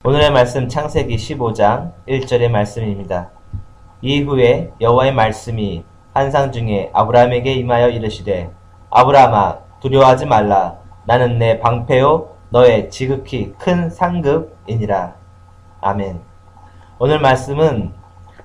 오늘의 말씀 창세기 15장 1절의 말씀입니다. 이후에 여호와의 말씀이 환상 중에 아브라함에게 임하여 이르시되 아브라함아 두려워하지 말라. 나는 내 방패요 너의 지극히 큰 상급이니라. 아멘. 오늘 말씀은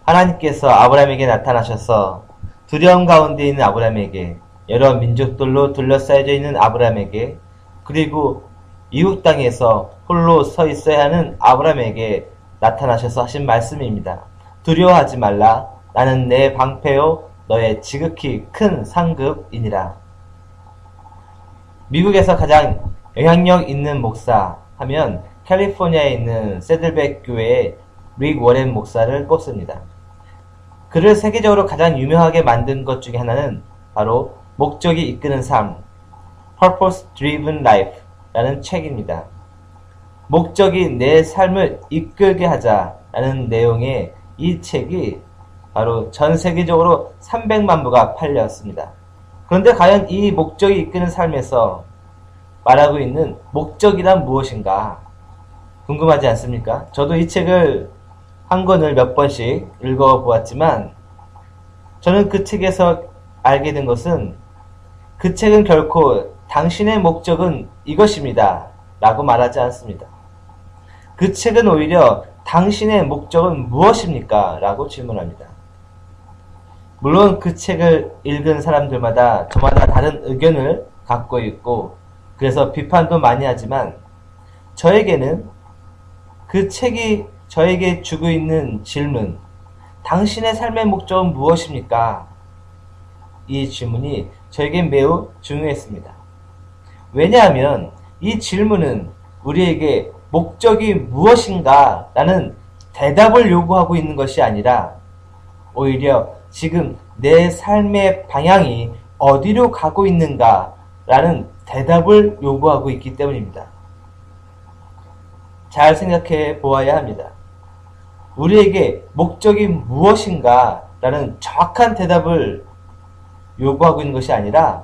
하나님께서 아브라함에게 나타나셔서 두려움 가운데 있는 아브라함에게, 여러 민족들로 둘러싸여져 있는 아브라함에게, 그리고 이웃 땅에서 홀로 서 있어야 하는 아브라함에게 나타나셔서 하신 말씀입니다. 두려워하지 말라. 나는 내 방패요 너의 지극히 큰 상급이니라. 미국에서 가장 영향력 있는 목사 하면 캘리포니아에 있는 새들백 교회의 릭 워렌 목사를 꼽습니다. 그를 세계적으로 가장 유명하게 만든 것 중에 하나는 바로 목적이 이끄는 삶, Purpose Driven Life 라는 책입니다. 목적이 내 삶을 이끌게 하자라는 내용의 이 책이 바로 전 세계적으로 300만 부가 팔렸습니다. 그런데 과연 이 목적이 이끄는 삶에서 말하고 있는 목적이란 무엇인가 궁금하지 않습니까? 저도 이 책을 한 권을 몇 번씩 읽어보았지만 저는 그 책에서 알게 된 것은 그 책은 결코 당신의 목적은 이것입니다 라고 말하지 않습니다. 그 책은 오히려 당신의 목적은 무엇입니까? 라고 질문합니다. 물론 그 책을 읽은 사람들마다 저마다 다른 의견을 갖고 있고 그래서 비판도 많이 하지만 저에게는 그 책이 저에게 주고 있는 질문, 당신의 삶의 목적은 무엇입니까? 이 질문이 저에게 매우 중요했습니다. 왜냐하면 이 질문은 우리에게 목적이 무엇인가 라는 대답을 요구하고 있는 것이 아니라 오히려 지금 내 삶의 방향이 어디로 가고 있는가 라는 대답을 요구하고 있기 때문입니다. 잘 생각해 보아야 합니다. 우리에게 목적이 무엇인가 라는 정확한 대답을 요구하고 있는 것이 아니라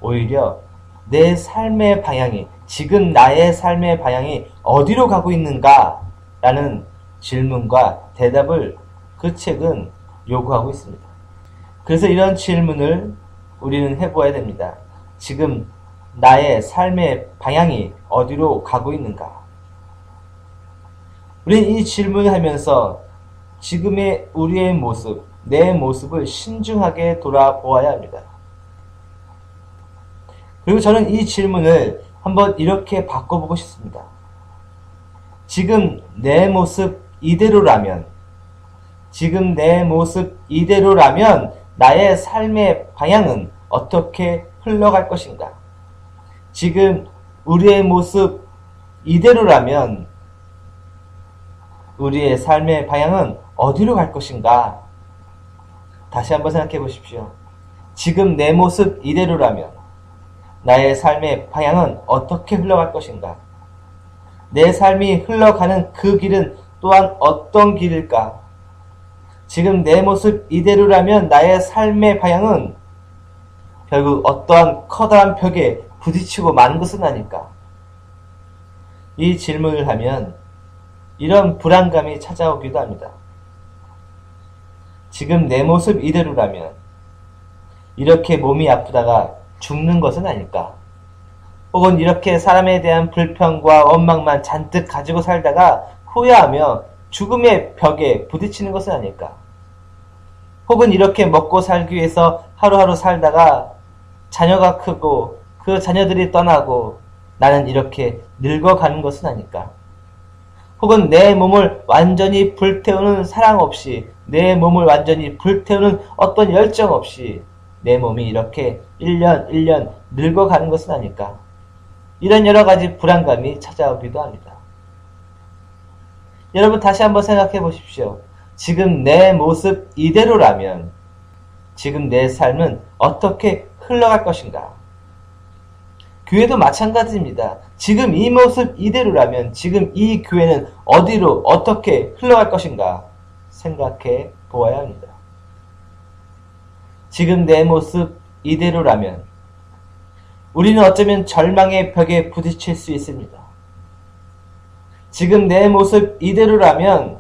오히려 내 삶의 방향이, 지금 나의 삶의 방향이 어디로 가고 있는가 라는 질문과 대답을 그 책은 요구하고 있습니다. 그래서 이런 질문을 우리는 해보아야 됩니다. 지금 나의 삶의 방향이 어디로 가고 있는가? 우리는 이 질문을 하면서 지금의 우리의 모습, 내 모습을 신중하게 돌아보아야 합니다. 그리고 저는 이 질문을 한번 이렇게 바꿔보고 싶습니다. 지금 내 모습 이대로라면 나의 삶의 방향은 어떻게 흘러갈 것인가? 지금 우리의 모습 이대로라면 우리의 삶의 방향은 어디로 갈 것인가? 다시 한번 생각해 보십시오. 지금 내 모습 이대로라면 나의 삶의 방향은 어떻게 흘러갈 것인가? 내 삶이 흘러가는 그 길은 또한 어떤 길일까? 지금 내 모습 이대로라면 나의 삶의 방향은 결국 어떠한 커다란 벽에 부딪히고 마는 것은 아닐까? 이 질문을 하면 이런 불안감이 찾아오기도 합니다. 지금 내 모습 이대로라면 이렇게 몸이 아프다가 죽는 것은 아닐까? 혹은 이렇게 사람에 대한 불평과 원망만 잔뜩 가지고 살다가 후회하며 죽음의 벽에 부딪히는 것은 아닐까? 혹은 이렇게 먹고 살기 위해서 하루하루 살다가 자녀가 크고 그 자녀들이 떠나고 나는 이렇게 늙어가는 것은 아닐까? 혹은 내 몸을 완전히 불태우는 사랑 없이, 내 몸을 완전히 불태우는 어떤 열정 없이 내 몸이 이렇게 1년 1년 늙어가는 것은 아닐까? 이런 여러 가지 불안감이 찾아오기도 합니다. 여러분 다시 한번 생각해 보십시오. 지금 내 모습 이대로라면 지금 내 삶은 어떻게 흘러갈 것인가? 교회도 마찬가지입니다. 지금 이 모습 이대로라면 지금 이 교회는 어디로 어떻게 흘러갈 것인가? 생각해 보아야 합니다. 지금 내 모습 이대로라면 우리는 어쩌면 절망의 벽에 부딪힐 수 있습니다. 지금 내 모습 이대로라면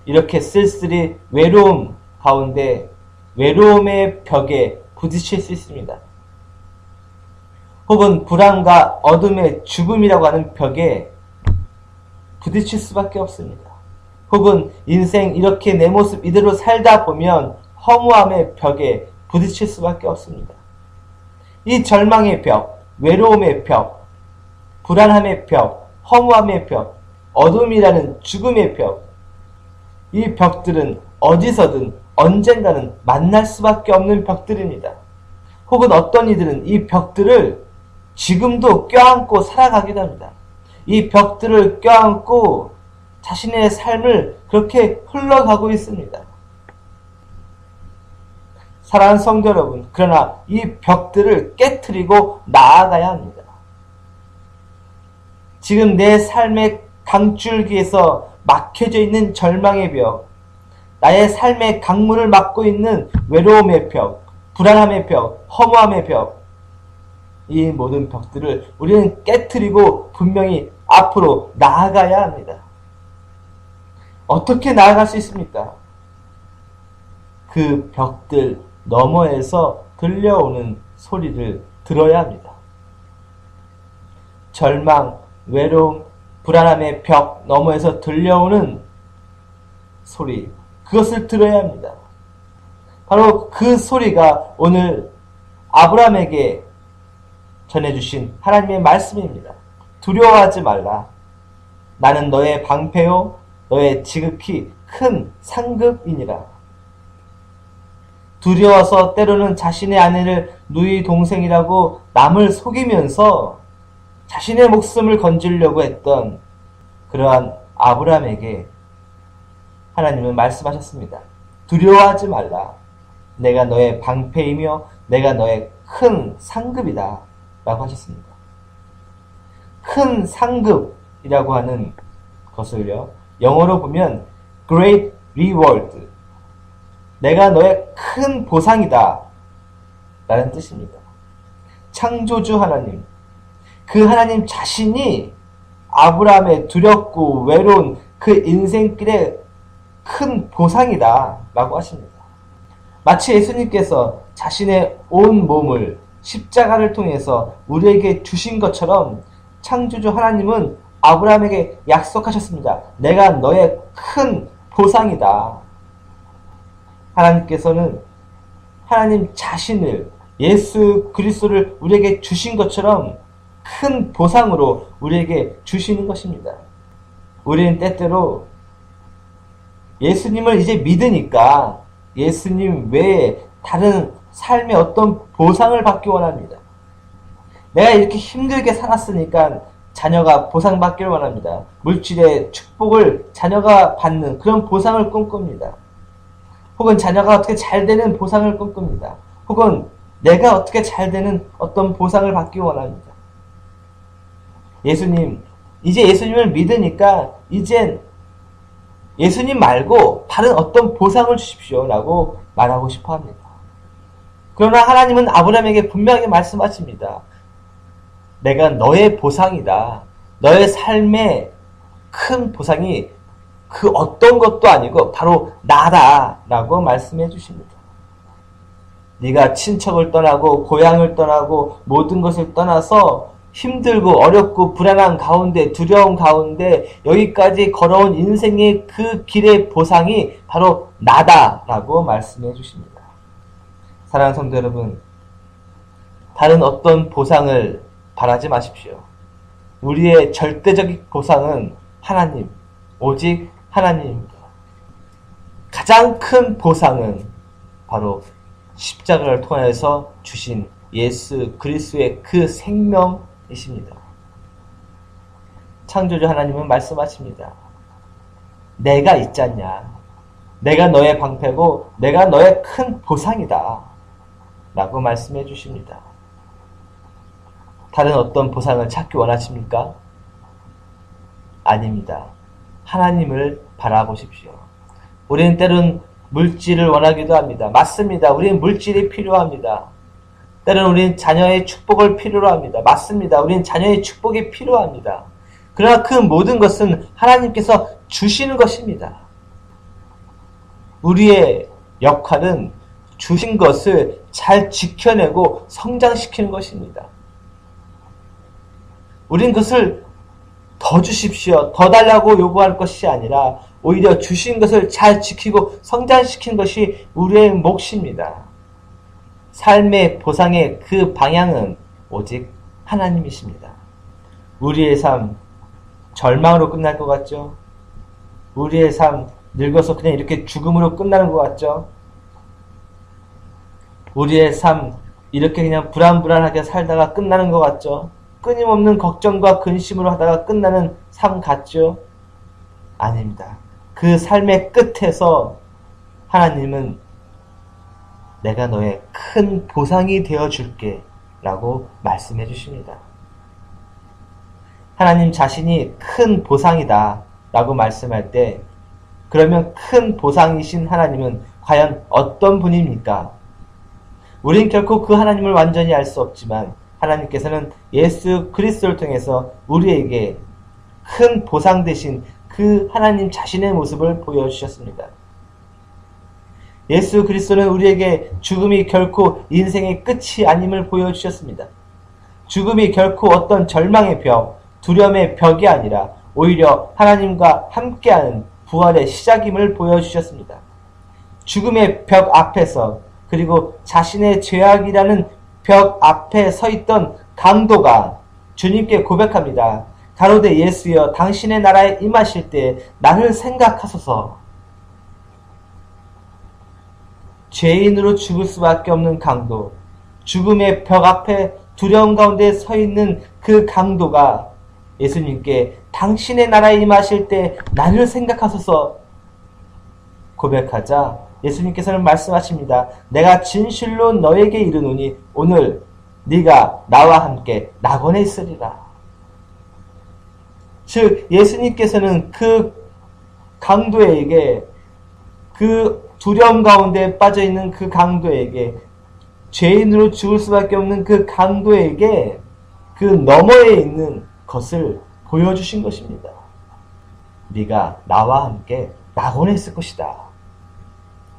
이렇게 쓸쓸히 외로움 가운데 외로움의 벽에 부딪힐 수 있습니다. 혹은 불안과 어둠의 죽음이라고 하는 벽에 부딪힐 수밖에 없습니다. 혹은 인생 이렇게 내 모습 이대로 살다 보면 허무함의 벽에 부딪힐 수밖에 없습니다. 이 절망의 벽, 외로움의 벽, 불안함의 벽, 허무함의 벽, 어둠이라는 죽음의 벽, 이 벽들은 어디서든 언젠가는 만날 수밖에 없는 벽들입니다. 혹은 어떤 이들은 이 벽들을 지금도 껴안고 살아가기도 합니다. 이 벽들을 껴안고 자신의 삶을 그렇게 흘러가고 있습니다. 사랑하는 성도 여러분, 그러나 이 벽들을 깨트리고 나아가야 합니다. 지금 내 삶의 강줄기에서 막혀져 있는 절망의 벽, 나의 삶의 강문을 막고 있는 외로움의 벽, 불안함의 벽, 허무함의 벽, 이 모든 벽들을 우리는 깨트리고 분명히 앞으로 나아가야 합니다. 어떻게 나아갈 수 있습니까? 그 벽들 너머에서 들려오는 소리를 들어야 합니다. 절망, 외로움, 불안함의 벽 너머에서 들려오는 소리, 그것을 들어야 합니다. 바로 그 소리가 오늘 아브라함에게 전해주신 하나님의 말씀입니다. 두려워하지 말라. 나는 너의 방패요 너의 지극히 큰 상급이니라. 두려워서 때로는 자신의 아내를 누이 동생이라고 남을 속이면서 자신의 목숨을 건지려고 했던 그러한 아브라함에게 하나님은 말씀하셨습니다. 두려워하지 말라. 내가 너의 방패이며 내가 너의 큰 상급이다 라고 하셨습니다. 큰 상급이라고 하는 것을요, 영어로 보면 Great Reward, 내가 너의 큰 보상이다 라는 뜻입니다. 창조주 하나님, 그 하나님 자신이 아브라함의 두렵고 외로운 그 인생길의 큰 보상이다 라고 하십니다. 마치 예수님께서 자신의 온 몸을 십자가를 통해서 우리에게 주신 것처럼 창조주 하나님은 아브라함에게 약속하셨습니다. 내가 너의 큰 보상이다. 하나님께서는 하나님 자신을, 예수 그리스도를 우리에게 주신 것처럼 큰 보상으로 우리에게 주시는 것입니다. 우리는 때때로 예수님을 이제 믿으니까 예수님 외에 다른 삶의 어떤 보상을 받기 원합니다. 내가 이렇게 힘들게 살았으니까 자녀가 보상받기를 원합니다. 물질의 축복을 자녀가 받는 그런 보상을 꿈꿉니다. 혹은 자녀가 어떻게 잘 되는 보상을 꿈꿉니다. 혹은 내가 어떻게 잘 되는 어떤 보상을 받기 원합니다. 예수님, 이제 예수님을 믿으니까 이젠 예수님 말고 다른 어떤 보상을 주십시오 라고 말하고 싶어 합니다. 그러나 하나님은 아브라함에게 분명하게 말씀하십니다. 내가 너의 보상이다. 너의 삶의 큰 보상이 그 어떤 것도 아니고 바로 나다 라고 말씀해 주십니다. 네가 친척을 떠나고 고향을 떠나고 모든 것을 떠나서 힘들고 어렵고 불안한 가운데 두려움 가운데 여기까지 걸어온 인생의 그 길의 보상이 바로 나다 라고 말씀해 주십니다. 사랑하는 성도 여러분, 다른 어떤 보상을 바라지 마십시오. 우리의 절대적인 보상은 하나님, 오직 하나님입니다. 가장 큰 보상은 바로 십자가를 통해서 주신 예수 그리스도의 그 생명이십니다. 창조주 하나님은 말씀하십니다. 내가 있잖냐. 내가 너의 방패고 내가 너의 큰 보상이다 라고 말씀해 주십니다. 다른 어떤 보상을 찾기 원하십니까? 아닙니다. 하나님을 바라보십시오. 우리는 때론 물질을 원하기도 합니다. 맞습니다. 우리는 물질이 필요합니다. 때론 우리는 자녀의 축복을 필요로 합니다. 맞습니다. 우리는 자녀의 축복이 필요합니다. 그러나 그 모든 것은 하나님께서 주시는 것입니다. 우리의 역할은 주신 것을 잘 지켜내고 성장시키는 것입니다. 우린 그것을 더 주십시오, 더 달라고 요구할 것이 아니라 오히려 주신 것을 잘 지키고 성장시키는 것이 우리의 몫입니다. 삶의 보상의 그 방향은 오직 하나님이십니다. 우리의 삶 절망으로 끝날 것 같죠? 우리의 삶 늙어서 그냥 이렇게 죽음으로 끝나는 것 같죠? 우리의 삶 이렇게 그냥 불안불안하게 살다가 끝나는 것 같죠? 끊임없는 걱정과 근심으로 하다가 끝나는 삶 같죠? 아닙니다. 그 삶의 끝에서 하나님은 내가 너의 큰 보상이 되어줄게 라고 말씀해 주십니다. 하나님 자신이 큰 보상이다 라고 말씀할 때 그러면 큰 보상이신 하나님은 과연 어떤 분입니까? 우린 결코 그 하나님을 완전히 알 수 없지만 하나님께서는 예수 그리스도를 통해서 우리에게 큰 보상 되신 그 하나님 자신의 모습을 보여주셨습니다. 예수 그리스도는 우리에게 죽음이 결코 인생의 끝이 아님을 보여주셨습니다. 죽음이 결코 어떤 절망의 벽, 두려움의 벽이 아니라 오히려 하나님과 함께하는 부활의 시작임을 보여주셨습니다. 죽음의 벽 앞에서 그리고 자신의 죄악이라는 벽 앞에 서 있던 강도가 주님께 고백합니다. 가로되 예수여 당신의 나라에 임하실 때 나를 생각하소서. 죄인으로 죽을 수밖에 없는 강도, 죽음의 벽 앞에 두려움 가운데 서 있는 그 강도가 예수님께 당신의 나라에 임하실 때 나를 생각하소서 고백하자 예수님께서는 말씀하십니다. 내가 진실로 너에게 이르노니 오늘 네가 나와 함께 낙원에 있으리라. 즉 예수님께서는 그 강도에게, 그 두려움 가운데 빠져있는 그 강도에게, 죄인으로 죽을 수밖에 없는 그 강도에게 그 너머에 있는 것을 보여주신 것입니다. 네가 나와 함께 낙원에 있을 것이다.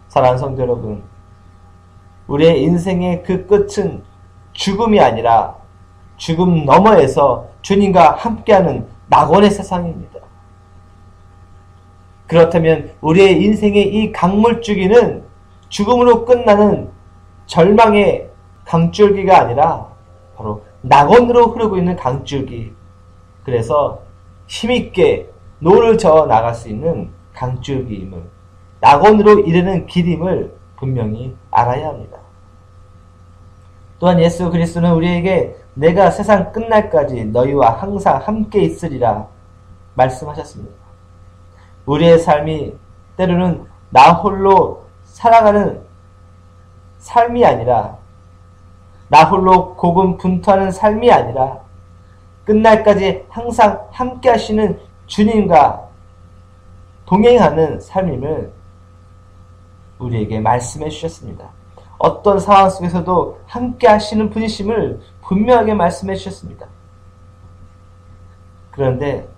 사랑하는 성도 여러분, 우리의 인생의 그 끝은 죽음이 아니라 죽음 너머에서 주님과 함께하는 낙원의 세상입니다. 그렇다면 우리의 인생의 이 강물줄기는 죽음으로 끝나는 절망의 강줄기가 아니라 바로 낙원으로 흐르고 있는 강줄기, 그래서 힘있게 노를 저어 나갈 수 있는 강줄기임을, 낙원으로 이르는 길임을 분명히 알아야 합니다. 또한 예수 그리스도는 우리에게 내가 세상 끝날까지 너희와 항상 함께 있으리라 말씀하셨습니다. 우리의 삶이 때로는 나 홀로 살아가는 삶이 아니라, 나 홀로 고군분투하는 삶이 아니라 끝날까지 항상 함께 하시는 주님과 동행하는 삶임을 우리에게 말씀해 주셨습니다. 어떤 상황 속에서도 함께 하시는 분이심을 분명하게 말씀해 주셨습니다. 그런데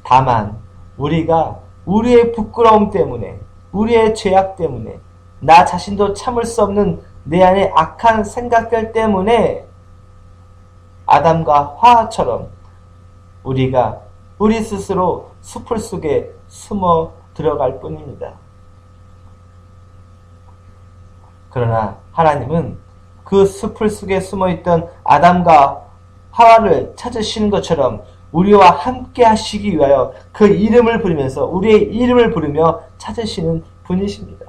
다만 우리가 우리의 부끄러움 때문에, 우리의 죄악 때문에, 나 자신도 참을 수 없는 내 안의 악한 생각들 때문에 아담과 하와처럼 우리가 우리 스스로 숲을 속에 숨어 들어갈 뿐입니다. 그러나 하나님은 그 숲을 속에 숨어있던 아담과 하와를 찾으시는 것처럼 우리와 함께 하시기 위하여 그 이름을 부르면서, 우리의 이름을 부르며 찾으시는 분이십니다.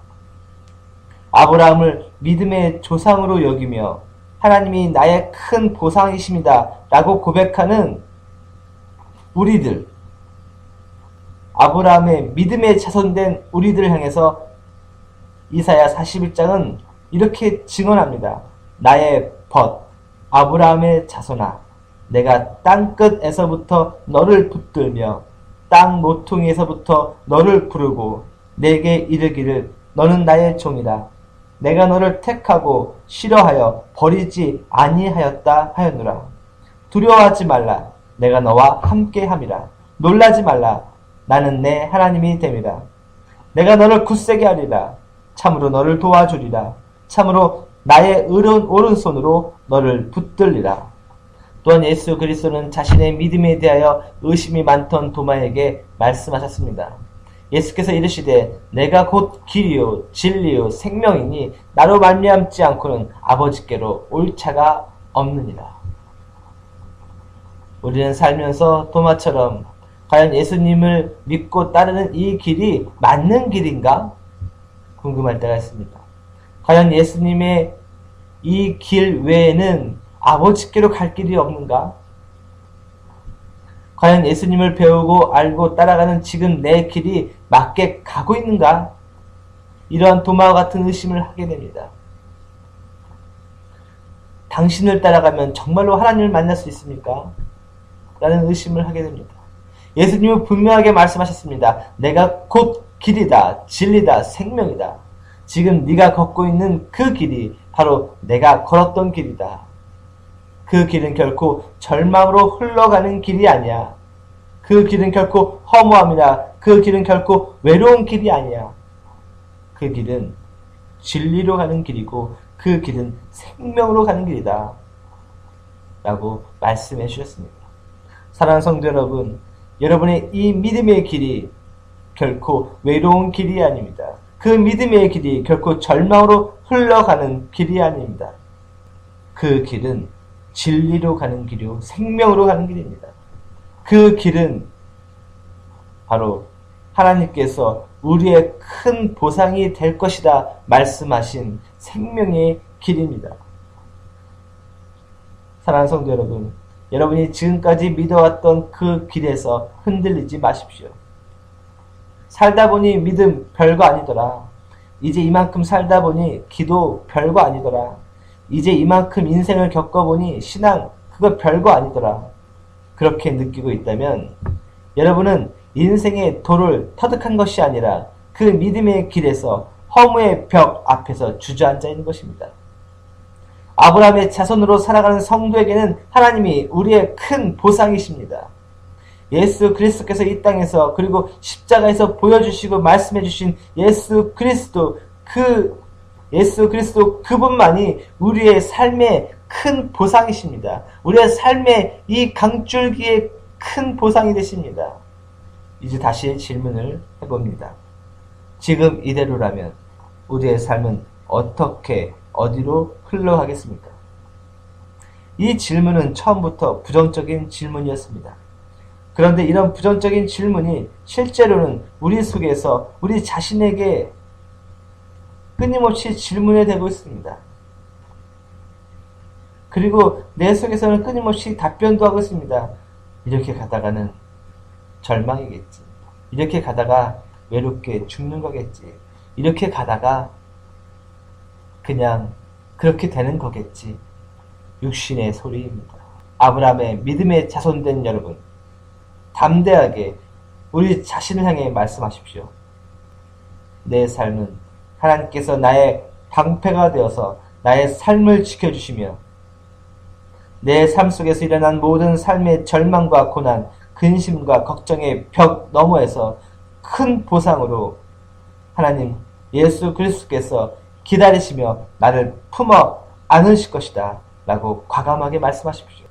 아브라함을 믿음의 조상으로 여기며 하나님이 나의 큰 보상이십니다 라고 고백하는 우리들, 아브라함의 믿음에 자손된 우리들을 향해서 이사야 41장은 이렇게 증언합니다. 나의 벗 아브라함의 자손아, 내가 땅끝에서부터 너를 붙들며 땅 모퉁이에서부터 너를 부르고 내게 이르기를 너는 나의 종이라. 내가 너를 택하고 싫어하여 버리지 아니하였다 하였노라. 두려워하지 말라. 내가 너와 함께 함이라. 놀라지 말라. 나는 내 하나님이 됨이라. 내가 너를 굳세게 하리라. 참으로 너를 도와주리라. 참으로 나의 오른손으로 너를 붙들리라. 또한 예수 그리스도는 자신의 믿음에 대하여 의심이 많던 도마에게 말씀하셨습니다. 예수께서 이르시되 내가 곧 길이요 진리요 생명이니 나로 말미암지 않고는 아버지께로 올 차가 없느니라. 우리는 살면서 도마처럼 과연 예수님을 믿고 따르는 이 길이 맞는 길인가? 궁금할 때가 있습니다. 과연 예수님의 이 길 외에는 아버지께로 갈 길이 없는가? 과연 예수님을 배우고 알고 따라가는 지금 내 길이 맞게 가고 있는가? 이러한 도마와 같은 의심을 하게 됩니다. 당신을 따라가면 정말로 하나님을 만날 수 있습니까? 라는 의심을 하게 됩니다. 예수님은 분명하게 말씀하셨습니다. 내가 곧 길이다, 진리다, 생명이다. 지금 네가 걷고 있는 그 길이 바로 내가 걸었던 길이다. 그 길은 결코 절망으로 흘러가는 길이 아니야. 그 길은 결코 허무함이나 그 길은 결코 외로운 길이 아니야. 그 길은 진리로 가는 길이고 그 길은 생명으로 가는 길이다. 라고 말씀해 주셨습니다. 사랑하는 성도 여러분, 여러분의 이 믿음의 길이 결코 외로운 길이 아닙니다. 그 믿음의 길이 결코 절망으로 흘러가는 길이 아닙니다. 그 길은 진리로 가는 길이요 생명으로 가는 길입니다. 그 길은 바로 하나님께서 우리의 큰 보상이 될 것이다 말씀하신 생명의 길입니다. 사랑하는 성도 여러분, 여러분이 지금까지 믿어왔던 그 길에서 흔들리지 마십시오. 살다 보니 믿음 별거 아니더라. 이제 이만큼 살다 보니 기도 별거 아니더라. 이제 이만큼 인생을 겪어보니 신앙 그거 별거 아니더라. 그렇게 느끼고 있다면 여러분은 인생의 도를 터득한 것이 아니라 그 믿음의 길에서 허무의 벽 앞에서 주저앉아 있는 것입니다. 아브라함의 자손으로 살아가는 성도에게는 하나님이 우리의 큰 보상이십니다. 예수 그리스도께서 이 땅에서 그리고 십자가에서 보여주시고 말씀해 주신 예수 그리스도 그분만이 우리의 삶의 큰 보상이십니다. 우리의 삶의 이 강줄기의 큰 보상이 되십니다. 이제 다시 질문을 해봅니다. 지금 이대로라면 우리의 삶은 어떻게 어디로 흘러가겠습니까? 이 질문은 처음부터 부정적인 질문이었습니다. 그런데 이런 부정적인 질문이 실제로는 우리 속에서 우리 자신에게 끊임없이 질문이 되고 있습니다. 그리고 내 속에서는 끊임없이 답변도 하고 있습니다. 이렇게 가다가는 절망이겠지. 이렇게 가다가 외롭게 죽는 거겠지. 이렇게 가다가 그냥 그렇게 되는 거겠지. 육신의 소리입니다. 아브라함의 믿음의 자손된 여러분, 담대하게 우리 자신을 향해 말씀하십시오. 내 삶은 하나님께서 나의 방패가 되어서 나의 삶을 지켜주시며 내 삶 속에서 일어난 모든 삶의 절망과 고난, 근심과 걱정의 벽 너머에서 큰 보상으로 하나님 예수 그리스도께서 기다리시며 나를 품어 안으실 것이다 라고 과감하게 말씀하십시오.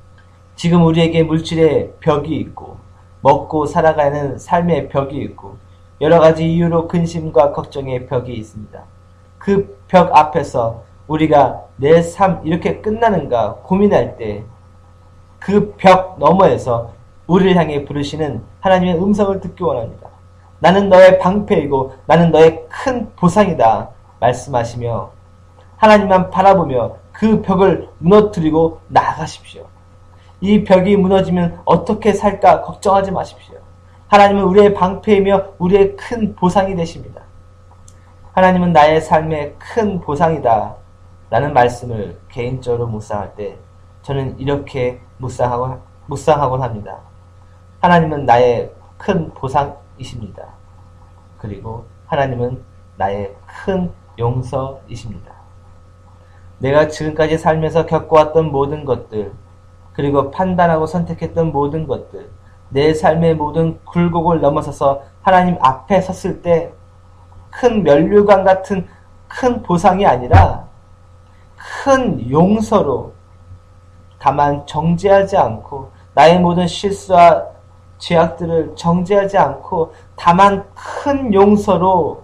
지금 우리에게 물질의 벽이 있고 먹고 살아가는 삶의 벽이 있고 여러가지 이유로 근심과 걱정의 벽이 있습니다. 그 벽 앞에서 우리가 내 삶 이렇게 끝나는가 고민할 때 그 벽 너머에서 우리를 향해 부르시는 하나님의 음성을 듣기 원합니다. 나는 너의 방패이고 나는 너의 큰 보상이다 말씀하시며 하나님만 바라보며 그 벽을 무너뜨리고 나아가십시오. 이 벽이 무너지면 어떻게 살까 걱정하지 마십시오. 하나님은 우리의 방패이며 우리의 큰 보상이 되십니다. 하나님은 나의 삶의 큰 보상이다 라는 말씀을 개인적으로 묵상할 때 저는 이렇게 묵상하곤 합니다. 하나님은 나의 큰 보상이십니다. 그리고 하나님은 나의 큰 용서이십니다. 내가 지금까지 살면서 겪어왔던 모든 것들, 그리고 판단하고 선택했던 모든 것들, 내 삶의 모든 굴곡을 넘어서서 하나님 앞에 섰을 때 큰 면류관 같은 큰 보상이 아니라 큰 용서로, 다만 정죄하지 않고 나의 모든 실수와 죄악들을 정죄하지 않고 다만 큰 용서로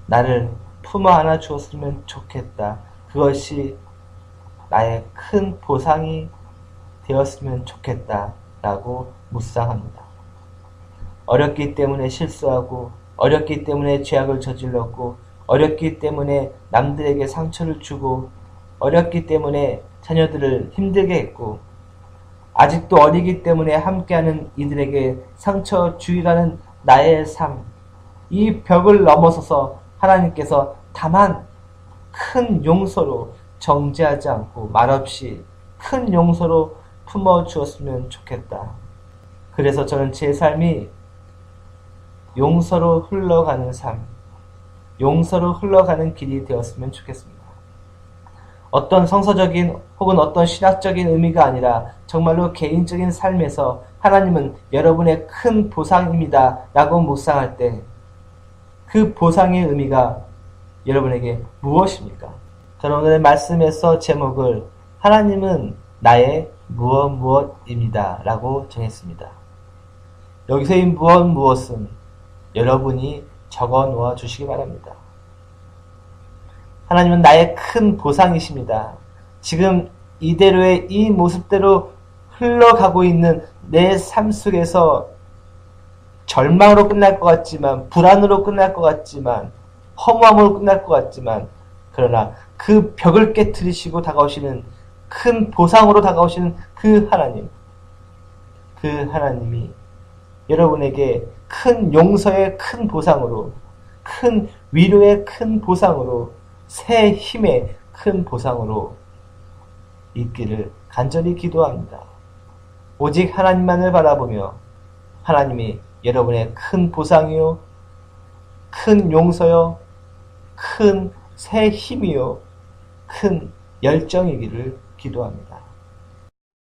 나를 품어 안아 주었으면 좋겠다. 그것이 나의 큰 보상이 되었으면 좋겠다 라고 묵상합니다. 어렵기 때문에 실수하고, 어렵기 때문에 죄악을 저질렀고, 어렵기 때문에 남들에게 상처를 주고, 어렵기 때문에 자녀들을 힘들게 했고, 아직도 어리기 때문에 함께하는 이들에게 상처 주의라는 나의 삶, 이 벽을 넘어서서 하나님께서 다만 큰 용서로 정죄하지 않고 말없이 큰 용서로 품어 주었으면 좋겠다. 그래서 저는 제 삶이 용서로 흘러가는 삶, 용서로 흘러가는 길이 되었으면 좋겠습니다. 어떤 성서적인 혹은 어떤 신학적인 의미가 아니라 정말로 개인적인 삶에서 하나님은 여러분의 큰 보상입니다 라고 묵상할 때 그 보상의 의미가 여러분에게 무엇입니까? 저는 오늘의 말씀에서 제목을 하나님은 나의 무엇입니다 라고 정했습니다. 여기서 이 무엇은 여러분이 적어 놓아 주시기 바랍니다. 하나님은 나의 큰 보상이십니다. 지금 이대로의 이 모습대로 흘러가고 있는 내 삶 속에서 절망으로 끝날 것 같지만, 불안으로 끝날 것 같지만, 허무함으로 끝날 것 같지만, 그러나 그 벽을 깨트리시고 다가오시는 큰 보상으로 다가오시는 그 하나님이 여러분에게 큰 용서의 큰 보상으로, 큰 위로의 큰 보상으로, 새 힘의 큰 보상으로 있기를 간절히 기도합니다. 오직 하나님만을 바라보며 하나님이 여러분의 큰 보상이요, 큰 용서요, 큰 새 힘이요, 큰 열정이기를 기도합니다.